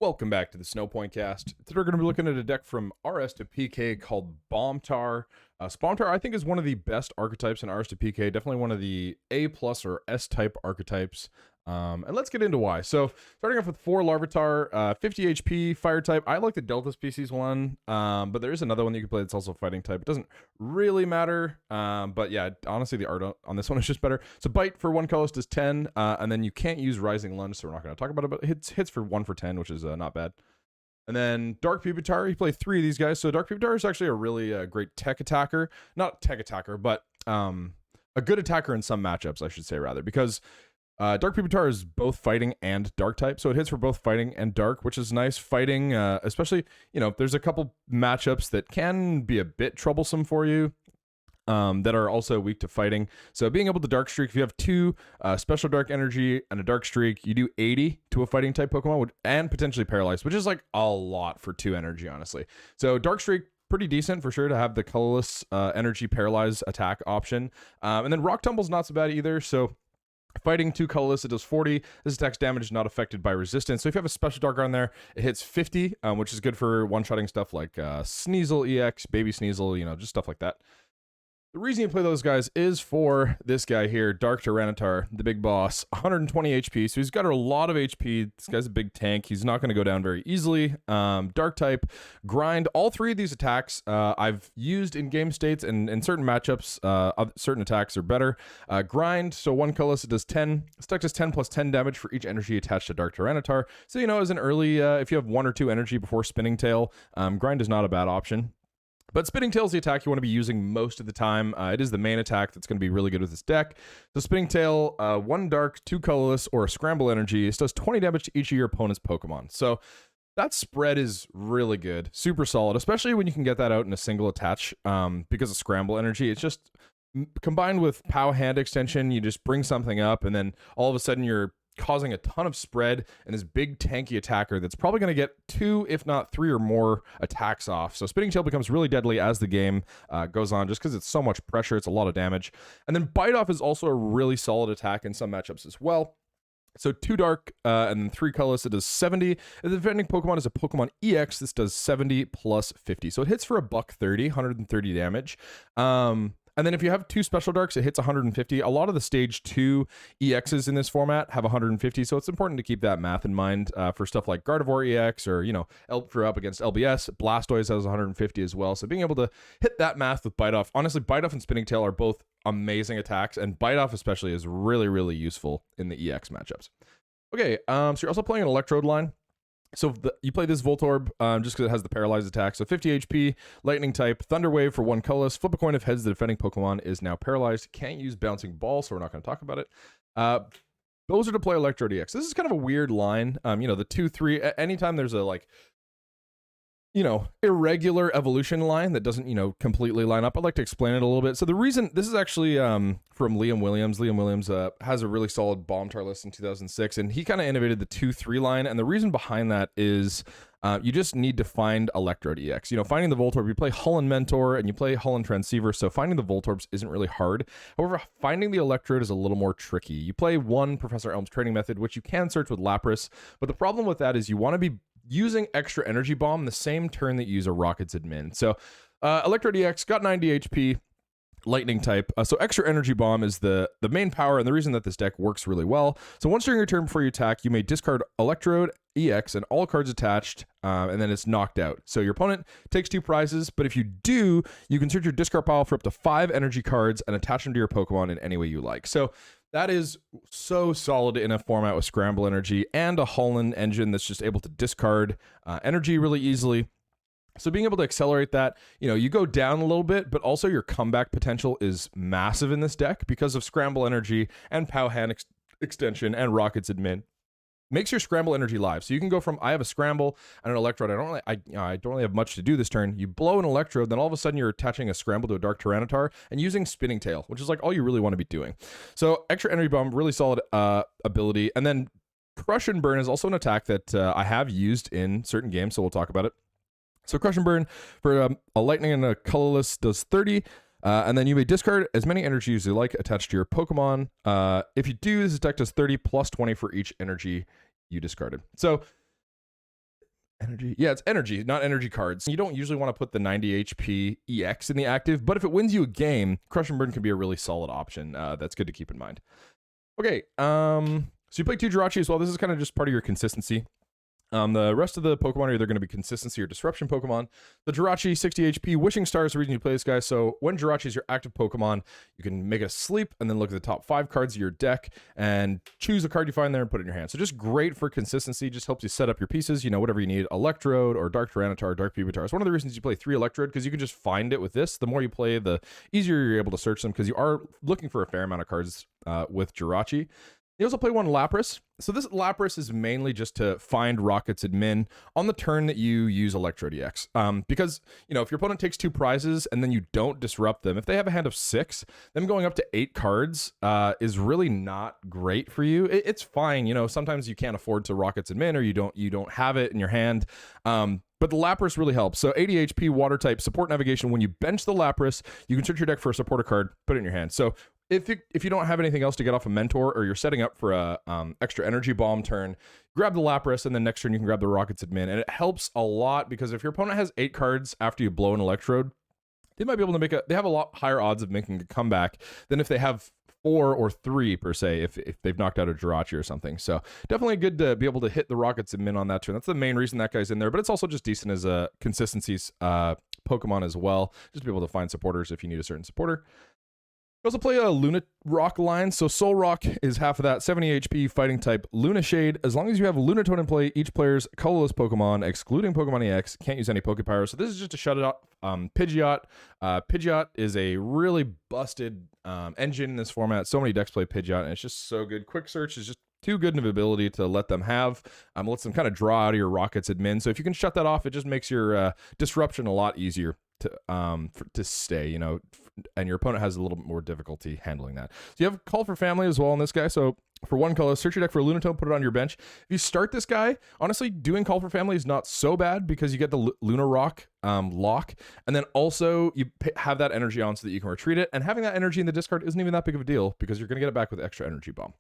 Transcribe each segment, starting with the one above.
Welcome back to the Snowpoint Cast. Today we're going to be looking at a deck from RS to PK called Bombtar. Bombtar, I think, is one of the best archetypes in RS to PK. Definitely one of the A+ or S-type archetypes. And let's get into why. So, starting off with 4 Larvitar, 50 HP, fire type. I like the Delta species one, but there is another one you can play that's also fighting type. It doesn't really matter, but yeah, honestly, the art on this one is just better. So, bite for 1 colorless does 10, and then you can't use Rising Lunge, so we're not going to talk about it, but hits for 1 for 10, which is not bad. And then Dark Pupitar, you play 3 of these guys. So, Dark Pupitar is actually a really great tech attacker. Not tech attacker, but a good attacker in some matchups, I should say, rather, because Dark Pupitar is both fighting and dark type, so it hits for both fighting and dark, which is nice. Fighting, especially, you know, there's a couple matchups that can be a bit troublesome for you, that are also weak to fighting. So being able to dark streak, if you have 2 special dark energy and a dark streak, you do 80 to a fighting type Pokemon and potentially paralyzed, which is like a lot for 2 energy, honestly. So dark streak, pretty decent for sure to have the colorless energy paralyze attack option. And then Rock Tumble's not so bad either. So fighting 2 colorless, it does 40. This attack's damage is not affected by resistance. So if you have a special dark on there, it hits 50, which is good for one-shotting stuff like Sneasel EX, Baby Sneasel, you know, just stuff like that. The reason you play those guys is for this guy here, Dark Tyranitar, the big boss, 120 HP. So he's got a lot of HP. This guy's a big tank. He's not going to go down very easily. Dark type, grind. All 3 of these attacks I've used in game states and in certain matchups. Certain attacks are better. Grind, so 1 colorless, it does 10. Stack does 10 plus 10 damage for each energy attached to Dark Tyranitar. So, you know, as an early, if you have 1 or 2 energy before Spinning Tail, grind is not a bad option. But Spinning Tail is the attack you want to be using most of the time. It is the main attack that's going to be really good with this deck. So Spinning Tail, 1 dark, 2 colorless, or a Scramble Energy. This does 20 damage to each of your opponent's Pokemon. So that spread is really good. Super solid, especially when you can get that out in a single attach because of Scramble Energy. It's just, combined with Pow Hand Extension, you just bring something up, and then all of a sudden you're causing a ton of spread and this big tanky attacker that's probably going to get 2, if not 3 or more attacks off. So Spinning Tail becomes really deadly as the game goes on, just because it's so much pressure. It's a lot of damage. And then Bite Off is also a really solid attack in some matchups as well. So 2 dark and then 3 colorless, it does 70. If the defending Pokemon is a Pokemon EX, this does 70 plus 50. So it hits for $130, 130 damage. And then if you have 2 special darks, it hits 150. A lot of the stage 2 EXs in this format have 150, so it's important to keep that math in mind for stuff like Gardevoir EX or, you know, if you're up against LBS. Blastoise has 150 as well. So being able to hit that math with Bite Off, honestly, Bite Off and Spinning Tail are both amazing attacks, and Bite Off especially is really, really useful in the EX matchups. Okay, so you're also playing an Electrode line. So you play this Voltorb just because it has the paralyzed attack. So 50 HP, lightning type, Thunder Wave for 1 colorless. Flip a coin if heads, the defending Pokemon is now paralyzed. Can't use Bouncing Ball, so we're not going to talk about it. Those are to play Electrode EX. This is kind of a weird line. You know, the 2-3, anytime there's a, like, you know, irregular evolution line that doesn't, you know, completely line up, I'd like to explain it a little bit. So the reason, this is actually from Liam Williams. Liam Williams has a really solid Bombtar list in 2006, and he kind of innovated the 2-3 line. And the reason behind that is you just need to find Electrode EX. You know, finding the Voltorb, you play Holon Mentor and you play Holon Transceiver, so finding the Voltorbs isn't really hard. However, finding the Electrode is a little more tricky. You play 1 Professor Elms training method, which you can search with Lapras, but the problem with that is you want to be using extra energy bomb the same turn that you use a Rocket's admin. So Electrode EX got 90 HP, lightning type. So extra energy bomb is the main power and the reason that this deck works really well. So once during your turn before you attack, you may discard Electrode EX and all cards attached, and then it's knocked out. So your opponent takes 2 prizes, but if you do, you can search your discard pile for up to 5 energy cards and attach them to your Pokemon in any way you like. So that is so solid in a format with Scramble Energy and a Holon engine that's just able to discard energy really easily. So being able to accelerate that, you know, you go down a little bit, but also your comeback potential is massive in this deck because of Scramble Energy and Pow Hand Extension and Rocket's admin. Makes your Scramble Energy live. So you can go from, I have a Scramble and an Electrode. I don't really have much to do this turn. You blow an Electrode, then all of a sudden you're attaching a Scramble to a Dark Tyranitar and using Spinning Tail, which is like all you really want to be doing. So extra energy bomb, really solid ability. And then Crush and Burn is also an attack that I have used in certain games, so we'll talk about it. So Crush and Burn for a lightning and a colorless does 30. And then you may discard as many energies as you like attached to your Pokemon. If you do, this deck does 30 plus 20 for each energy you discarded. So energy, yeah, it's energy, not energy cards. You don't usually want to put the 90 HP EX in the active, but if it wins you a game, Crush and Burn can be a really solid option. That's good to keep in mind. Okay, so you play 2 Jirachi as well. This is kind of just part of your consistency. The rest of the Pokemon are either going to be consistency or disruption Pokemon. The Jirachi, 60 HP. Wishing Star is the reason you play this guy. So when Jirachi is your active Pokemon, you can make it a sleep and then look at the top 5 cards of your deck and choose a card you find there and put it in your hand. So just great for consistency. Just helps you set up your pieces, you know, whatever you need. Electrode or Dark Tyranitar, Dark Pupitar. It's one of the reasons you play 3 Electrode, because you can just find it with this. The more you play, the easier you're able to search them, because you are looking for a fair amount of cards with Jirachi. You also play 1 Lapras. So this Lapras is mainly just to find Rockets admin on the turn that you use Electrode X. Because, you know, if your opponent takes 2 prizes and then you don't disrupt them, if they have a hand of 6, them going up to 8 cards is really not great for you. It's fine, you know, sometimes you can't afford to Rockets admin, or you don't have it in your hand. But the Lapras really helps. So 80 HP, water type, support navigation. When you bench the Lapras, you can search your deck for a supporter card, put it in your hand. So if you don't have anything else to get off a Mentor, or you're setting up for a extra energy bomb turn, grab the Lapras, and then next turn you can grab the Rockets admin. And it helps a lot, because if your opponent has 8 cards after you blow an Electrode, they might be able to they have a lot higher odds of making a comeback than if they have 4 or 3 per se, if they've knocked out a Jirachi or something. So definitely good to be able to hit the Rockets admin on that turn. That's the main reason that guy's in there, but it's also just decent as a consistencies Pokemon as well, just to be able to find supporters if you need a certain supporter. You also play a Lunatone line. So Solrock is half of that, 70 HP, fighting type, Luna Shade. As long as you have Lunatone in play, each player's colorless Pokemon, excluding Pokemon EX, can't use any Pokepyro. So this is just to shut it up. Pidgeot. Pidgeot is a really busted engine in this format. So many decks play Pidgeot, and it's just so good. Quick Search is just too good of an ability to let them have. Lets them kind of draw out of your Rockets admin. So if you can shut that off, it just makes your disruption a lot easier to stay, you know, and your opponent has a little bit more difficulty handling that. So you have Call for Family as well in this guy. So for 1 color, search your deck for a Lunatone, put it on your bench. If you start this guy, honestly, doing Call for Family is not so bad, because you get the Luna Rock lock, and then also you have that energy on so that you can retreat it, and having that energy in the discard isn't even that big of a deal, because you're going to get it back with extra energy bomb.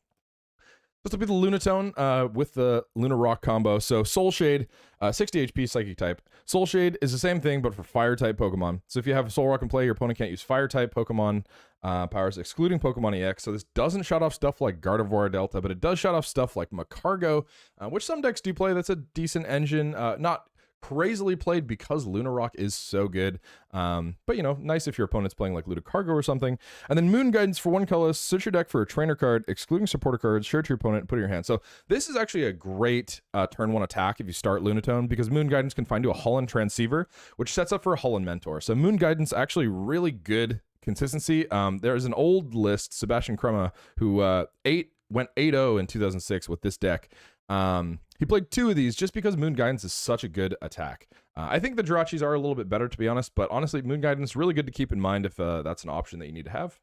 This will be the Lunatone with the Luna Rock combo. So Soul Shade, 60 HP, Psychic type. Soul Shade is the same thing, but for Fire type Pokemon. So if you have Soul Rock in play, your opponent can't use Fire type Pokemon powers, excluding Pokemon EX. So this doesn't shut off stuff like Gardevoir Delta, but it does shut off stuff like Macargo, which some decks do play. That's a decent engine. Not crazily played, because Luna Rock is so good, but you know, nice if your opponent's playing like Lucacargo or something. And then Moon Guidance for 1 color, search your deck for a trainer card, excluding supporter cards, share to your opponent, and put it in your hand. So this is actually a great turn 1 attack if you start Lunatone, because Moon Guidance can find you a Holon Transceiver, which sets up for a Holon Mentor. So Moon Guidance actually really good consistency. There is an old list, Sebastian Crema, who went 8-0 in 2006 with this deck. He played 2 of these just because Moon Guidance is such a good attack. I think the Jirachis are a little bit better, to be honest, but honestly, Moon Guidance is really good to keep in mind if that's an option that you need to have.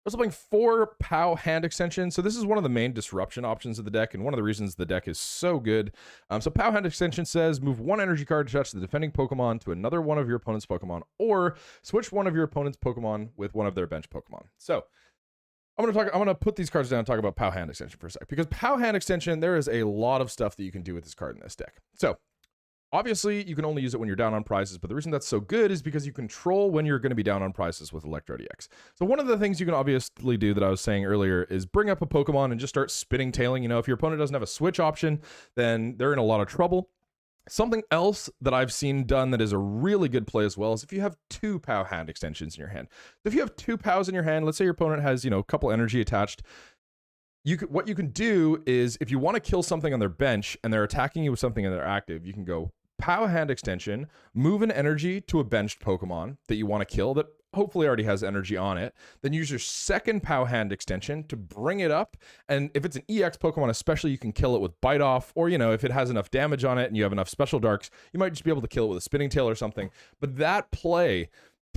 Also playing 4 Pow Hand Extension. So this is one of the main disruption options of the deck, and one of the reasons the deck is so good. So Pow Hand Extension says move 1 energy card attached to the defending Pokemon to another one of your opponent's Pokemon, or switch one of your opponent's Pokemon with one of their bench Pokemon. So I'm gonna put these cards down and talk about Pow Hand Extension for a sec, because Pow Hand Extension, there is a lot of stuff that you can do with this card in this deck. So obviously you can only use it when you're down on prizes, but the reason that's so good is because you control when you're going to be down on prizes with Electrode X. So one of the things you can obviously do that I was saying earlier is bring up a Pokemon and just start spinning tailing. You know, if your opponent doesn't have a switch option, then they're in a lot of trouble. Something else that I've seen done that is a really good play as well is if you have 2 Pow Hand Extensions in your hand. So if you have 2 Pows in your hand, let's say your opponent has, you know, a couple energy attached, what you can do is, if you want to kill something on their bench and they're attacking you with something and they're active, you can go Pow Hand Extension, move an energy to a benched Pokemon that you want to kill that hopefully already has energy on it, then use your second Pow Hand Extension to bring it up, and if it's an EX Pokemon especially, you can kill it with Bite Off, or, you know, if it has enough damage on it and you have enough Special Darks, you might just be able to kill it with a Spinning Tail or something. But that play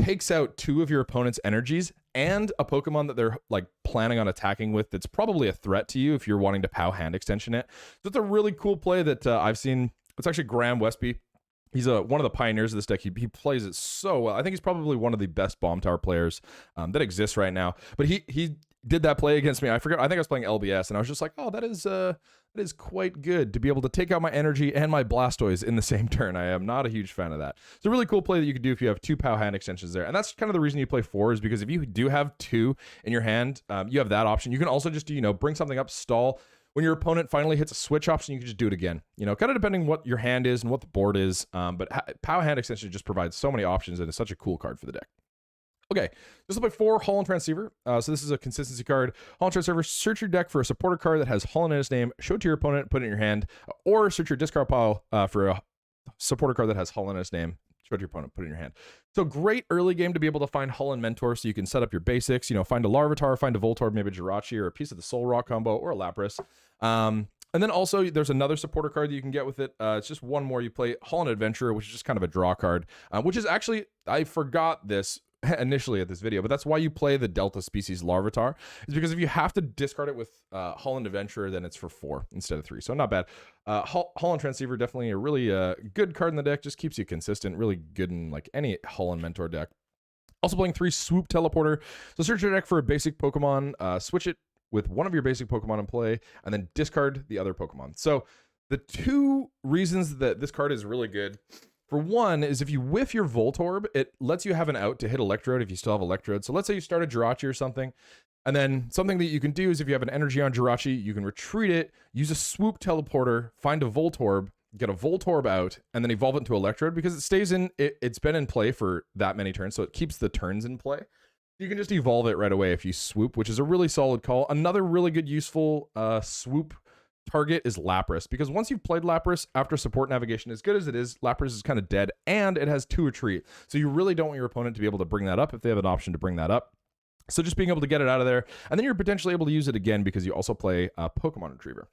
takes out 2 of your opponent's energies and a Pokemon that they're like planning on attacking with that's probably a threat to you if you're wanting to Pow Hand Extension it. So it's a really cool play that I've seen. It's actually Graham Westby. He's one of the pioneers of this deck. He plays it so well. I think he's probably one of the best Bombtar players that exists right now. But he did that play against me. I forget. I think I was playing LBS, and I was just like, oh, that is quite good to be able to take out my energy and my Blastoise in the same turn. I am not a huge fan of that. It's a really cool play that you could do if you have 2 Pow Hand extensions there. And that's kind of the reason you play 4, is because if you do have 2 in your hand, you have that option. You can also just do, bring something up, stall. When your opponent finally hits a switch option, you can just do it again. Kind of depending what your hand is and what the board is. But Pow Hand Extension just provides so many options, and it's such a cool card for the deck. Okay, this will play 4 Holon Transceiver. So this is a consistency card. Holon Transceiver, search your deck for a supporter card that has Holon in its name, show it to your opponent, put it in your hand, or search your discard pile for a supporter card that has Holon in its name, show it to your opponent, put it in your hand. So great early game to be able to find Holon Mentor, so you can set up your basics, find a Larvitar, find a Voltorb, maybe a Jirachi, or a piece of the Solrock combo, or a Lapras. And then also there's another supporter card that you can get with it. It's just one more. You play Holon Adventurer, which is just kind of a draw card, which is actually, I forgot this initially at this video, but that's why you play the Delta species Larvitar, is because if you have to discard it with Holon Adventurer, then it's for 4 instead of 3. So not bad. Holon Transceiver, definitely a really good card in the deck, just keeps you consistent, really good in like any Holon Mentor deck. Also playing 3 Swoop Teleporter. So search your deck for a basic Pokemon, switch it with one of your basic Pokemon in play, and then discard the other Pokemon. So the 2 reasons that this card is really good, for one, is if you whiff your Voltorb, it lets you have an out to hit Electrode if you still have Electrode. So let's say you start a Jirachi or something, and then something that you can do is if you have an energy on Jirachi, you can retreat it, use a Swoop Teleporter, find a Voltorb, get a Voltorb out, and then evolve it into Electrode, because it stays in, it's been in play for that many turns, so it keeps the turns in play. You can just evolve it right away if you swoop, which is a really solid call. Another really good useful swoop target is Lapras, because once you've played Lapras after support navigation, as good as it is, Lapras is kind of dead, and it has 2 retreat. So you really don't want your opponent to be able to bring that up if they have an option to bring that up. So just being able to get it out of there, and then you're potentially able to use it again because you also play Pokemon Retriever.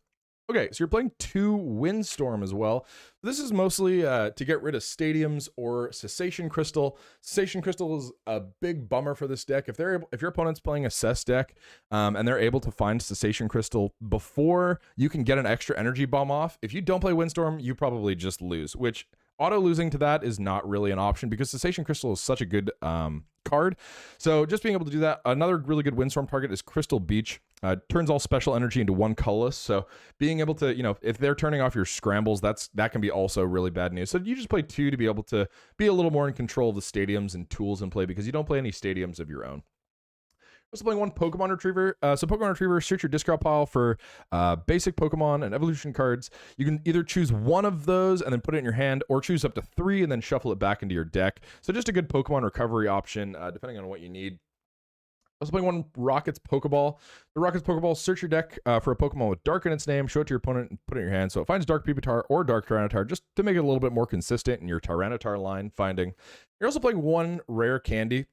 Okay, so you're playing 2 Windstorm as well. This is mostly to get rid of Stadiums or Cessation Crystal. Cessation Crystal is a big bummer for this deck. If your opponent's playing a Cess deck and they're able to find Cessation Crystal before you can get an extra energy bomb off, if you don't play Windstorm, you probably just lose, which auto losing to that is not really an option because Cessation Crystal is such a good card. So just being able to do that. Another really good Windstorm target is Crystal Beach. Turns all special energy into 1 colorless. So being able to, if they're turning off your scrambles, that can be also really bad news. So you just play 2 to be able to be a little more in control of the stadiums and tools in play, because you don't play any stadiums of your own. Also playing 1 Pokemon Retriever. So Pokemon Retriever, search your discard pile for basic Pokemon and evolution cards. You can either choose one of those and then put it in your hand, or choose up to 3 and then shuffle it back into your deck. So just a good Pokemon recovery option, depending on what you need. Also playing 1 Rockets Pokeball. The Rockets Pokeball, search your deck for a Pokemon with Dark in its name, show it to your opponent, and put it in your hand. So it finds Dark Pupitar or Dark Tyranitar, just to make it a little bit more consistent in your Tyranitar line finding. You're also playing 1 Rare Candy.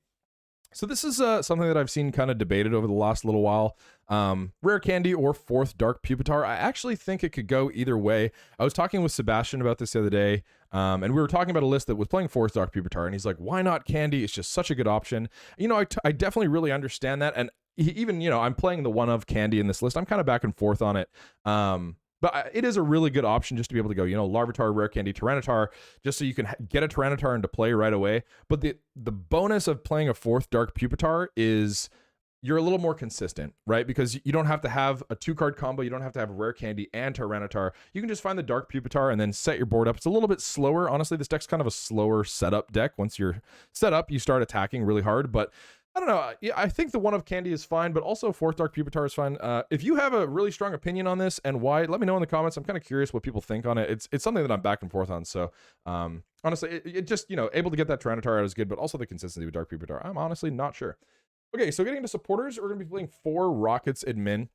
So this is something that I've seen kind of debated over the last little while. Rare Candy or 4th Dark Pupitar. I actually think it could go either way. I was talking with Sebastian about this the other day, and we were talking about a list that was playing 4th Dark Pupitar, and he's like, why not Candy? It's just such a good option. I definitely really understand that, and even, I'm playing the one of Candy in this list. I'm kind of back and forth on it. But it is a really good option just to be able to go, Larvitar, Rare Candy, Tyranitar, just so you can get a Tyranitar into play right away. But the bonus of playing a 4th Dark Pupitar is you're a little more consistent, right? Because you don't have to have a 2-card combo. You don't have to have Rare Candy and Tyranitar. You can just find the Dark Pupitar and then set your board up. It's a little bit slower. Honestly, this deck's kind of a slower setup deck. Once you're set up, you start attacking really hard. But I don't know. Yeah, I think the one of Candy is fine, but also 4th Dark Pupitar is fine. If you have a really strong opinion on this and why, let me know in the comments. I'm kind of curious what people think on it. It's something that I'm back and forth on. So honestly, it just, able to get that Tyranitar out is good, but also the consistency with Dark Pupitar, I'm honestly not sure. Okay, so getting into supporters, we're going to be playing 4 Rockets Admin.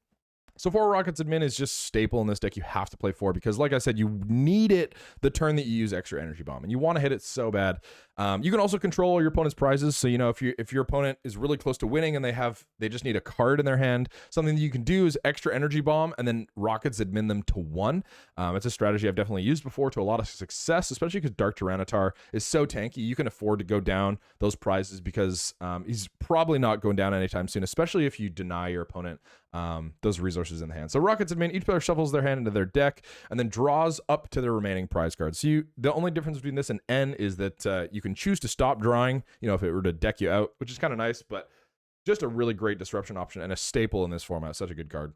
So 4 Rockets Admin is just staple in this deck. You have to play 4 because, like I said, you need it the turn that you use extra energy bomb, and you want to hit it so bad. You can also control your opponent's prizes. So if your opponent is really close to winning and they just need a card in their hand, something that you can do is extra energy bomb and then Rockets Admin them to 1. It's a strategy I've definitely used before to a lot of success, especially because Dark Tyranitar is so tanky. You can afford to go down those prizes because he's probably not going down anytime soon, especially if you deny your opponent those resources in the hand. So Rocket's admin, each player shuffles their hand into their deck and then draws up to their remaining prize cards. So the only difference between this and N is that you can choose to stop drawing, you know, if it were to deck you out, which is kind of nice, but just a really great disruption option and a staple in this format. Such a good card.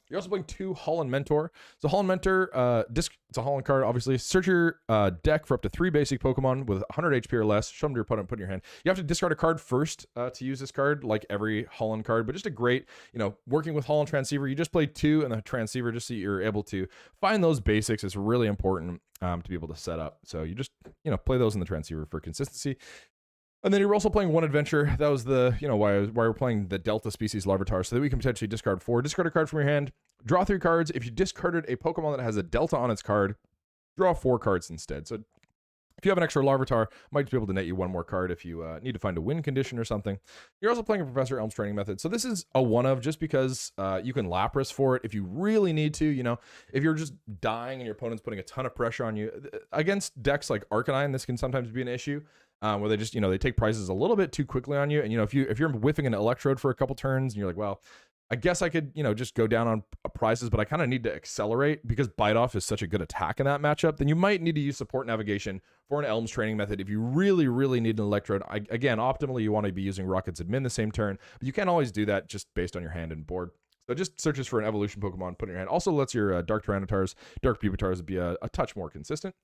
You're also playing 2 Holon Mentor. So Holon Mentor, it's a Holon card, obviously. Search your deck for up to 3 basic Pokemon with 100 HP or less. Show them to your opponent, put in your hand. You have to discard a card first to use this card, like every Holon card, but just a great, you know, working with Holon Transceiver. You just play 2 and the Transceiver just so you're able to find those basics. It's really important to be able to set up. So you just, you know, play those in the Transceiver for consistency. And then you're also playing 1 Adventure. That was the, you know, why we're playing the Delta species Larvitar, so that we can potentially discard 4. Discard a card from your hand, draw 3 cards. If you discarded a Pokemon that has a Delta on its card, draw 4 cards instead. So if you have an extra Larvitar, might be able to net you 1 more card if you need to find a win condition or something. You're also playing a Professor Elms training method. So this is a one of, just because you can Lapras for it if you really need to, you know, if you're just dying and your opponent's putting a ton of pressure on you. Against decks like Arcanine, this can sometimes be an issue. Where they just, you know, they take prizes a little bit too quickly on you. And, you know, if you're whiffing an Electrode for a couple turns and you're like, well, I guess I could, you know, just go down on prizes, but I kind of need to accelerate because Bite Off is such a good attack in that matchup, then you might need to use support navigation for an Elms training method. If you really, really need an Electrode, again, optimally, you want to be using Rocket's admin the same turn, but you can't always do that just based on your hand and board. So it just searches for an evolution Pokemon, put in your hand. Also lets your Dark Tyranitars, Dark Pupitars be a touch more consistent.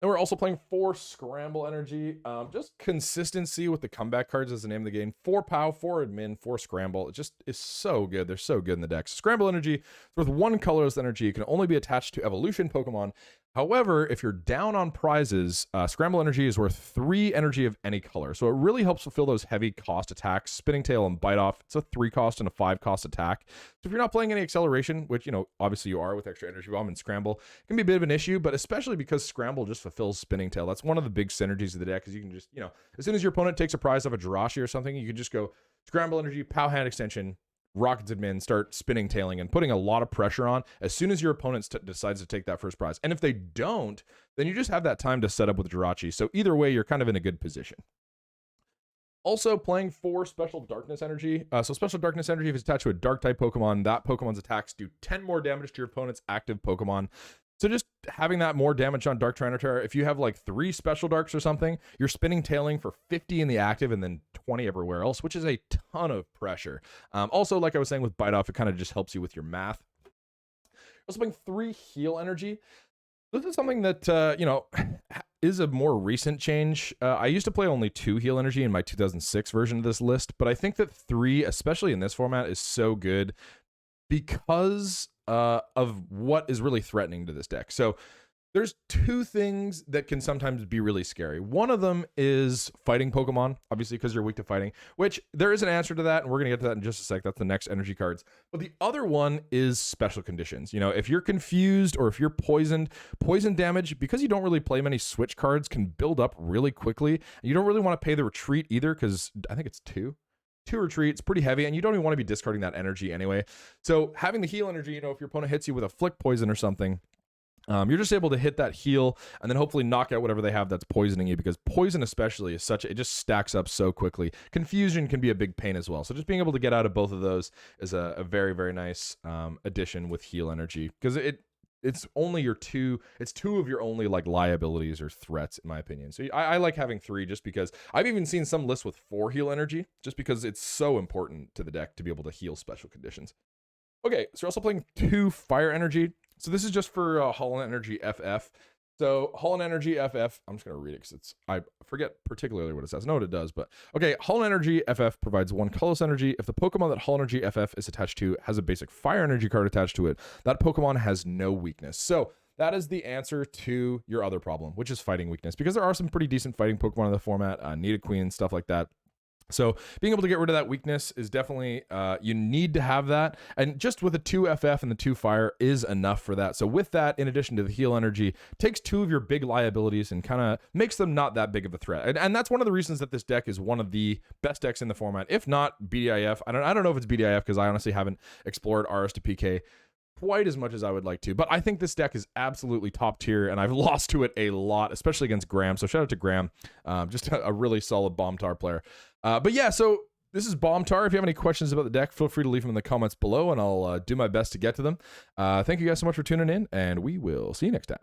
Then we're also playing 4 Scramble Energy. Just consistency with the comeback cards is the name of the game. 4 Pow, 4 Admin, 4 Scramble. It just is so good. They're so good in the deck. Scramble Energy is with 1 colorless energy. It can only be attached to evolution Pokemon. However, if you're down on prizes, Scramble Energy is worth 3 energy of any color. So it really helps fulfill those heavy cost attacks. Spinning Tail and Bite Off, it's a 3 cost and a 5 cost attack. So if you're not playing any acceleration, which, you know, obviously you are with extra Energy Bomb and Scramble, it can be a bit of an issue, but especially because Scramble just fulfills Spinning Tail. That's one of the big synergies of the deck, is you can just, you know, as soon as your opponent takes a prize off a Jirachi or something, you can just go Scramble Energy, Pow Hand Extension, Rocket's admin, start spinning tailing and putting a lot of pressure on as soon as your opponent decides to take that first prize. And if they don't, then you just have that time to set up with Jirachi. So either way, you're kind of in a good position. Also playing 4 Special Darkness Energy. So Special Darkness Energy, if it's attached to a Dark type Pokemon, that Pokemon's attacks do 10 more damage to your opponent's active Pokemon. So just having that more damage on Dark Tyranitar, if you have like 3 Special Darks or something, you're spinning tailing for 50 in the active and then 20 everywhere else, which is a ton of pressure. Also, like I was saying with Bite Off, it kind of just helps you with your math. Also playing 3 Heal Energy. This is something that, you know, is a more recent change. I used to play only 2 Heal Energy in my 2006 version of this list, but I think that 3, especially in this format, is so good because of what is really threatening to this deck. So there's 2 things that can sometimes be really scary. One of them is fighting Pokemon, obviously because you're weak to fighting, which there is an answer to that, and we're going to get to that in just a sec. That's the next energy cards. But the other one is special conditions. You know, if you're confused or if you're poisoned, poison damage, because you don't really play many switch cards, can build up really quickly. You don't really want to pay the retreat either, because I think it's 2 retreat. It's pretty heavy, and you don't even want to be discarding that energy anyway. So having the heal energy, you know, if your opponent hits you with a flick poison or something, you're just able to hit that heal and then hopefully knock out whatever they have that's poisoning you, because poison especially is it just stacks up so quickly. Confusion can be a big pain as well. So just being able to get out of both of those is a very, very nice addition with heal energy, because it's only it's 2 of your only like liabilities or threats, in my opinion. So I like having 3, just because I've even seen some lists with 4 heal energy, just because it's so important to the deck to be able to heal special conditions. Okay, so we're also playing 2 Fire Energy. So this is just for Holon Energy FF. So Holon Energy FF, I'm just going to read it because I forget particularly what it says. I know what it does, but okay. Holon Energy FF provides 1 colorless energy. If the Pokemon that Holon Energy FF is attached to has a basic Fire Energy card attached to it, that Pokemon has no weakness. So that is the answer to your other problem, which is fighting weakness, because there are some pretty decent fighting Pokemon in the format, Nidoqueen, stuff like that. So being able to get rid of that weakness is definitely, you need to have that. And just with a 2 FF and the 2 Fire is enough for that. So with that, in addition to the heal energy, takes 2 of your big liabilities and kind of makes them not that big of a threat. And that's one of the reasons that this deck is one of the best decks in the format, if not BDIF. I don't know if it's BDIF, because I honestly haven't explored RS to PK quite as much as I would like to, but I think this deck is absolutely top tier, and I've lost to it a lot, especially against Graham. So shout out to Graham, just a really solid Bombtar player. But yeah, so This is Bombtar. If you have any questions about the deck, feel free to leave them in the comments below, and I'll do my best to get to them. Thank you guys so much for tuning in, and we will see you next time.